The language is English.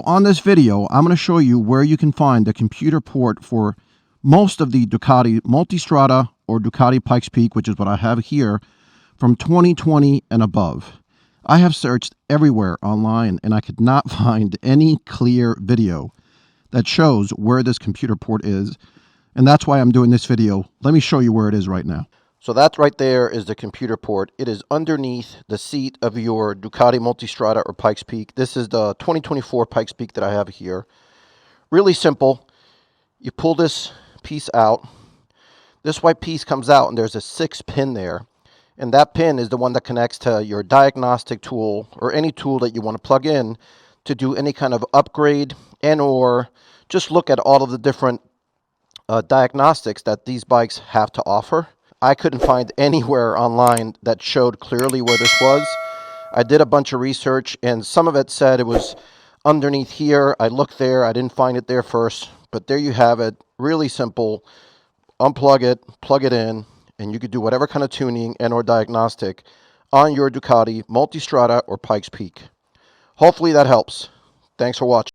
On this video, I'm going to show you where you can find the computer port for most of the Ducati Multistrada or Ducati Pikes Peak, which is what I have here, from 2020 and above. I have searched everywhere online and I could not find any clear video that shows where this computer port is, and that's why I'm doing this video. Let me show you where it is right now. So that right there is the computer port. It is underneath the seat of your Ducati Multistrada or Pikes Peak. This is the 2024 Pikes Peak that I have here. Really simple. You pull this piece out. This white piece comes out and there's a 6-pin there. And that pin is the one that connects to your diagnostic tool or any tool that you want to plug in to do any kind of upgrade and or just look at all of the different diagnostics that these bikes have to offer. I couldn't find anywhere online that showed clearly where this was. I did a bunch of research and some of it said it was underneath here. I looked there. I didn't find it there first. But there you have it. Really simple. Unplug it, plug it in, and you could do whatever kind of tuning and or diagnostic on your Ducati Multistrada or Pikes Peak. Hopefully that helps. Thanks for watching.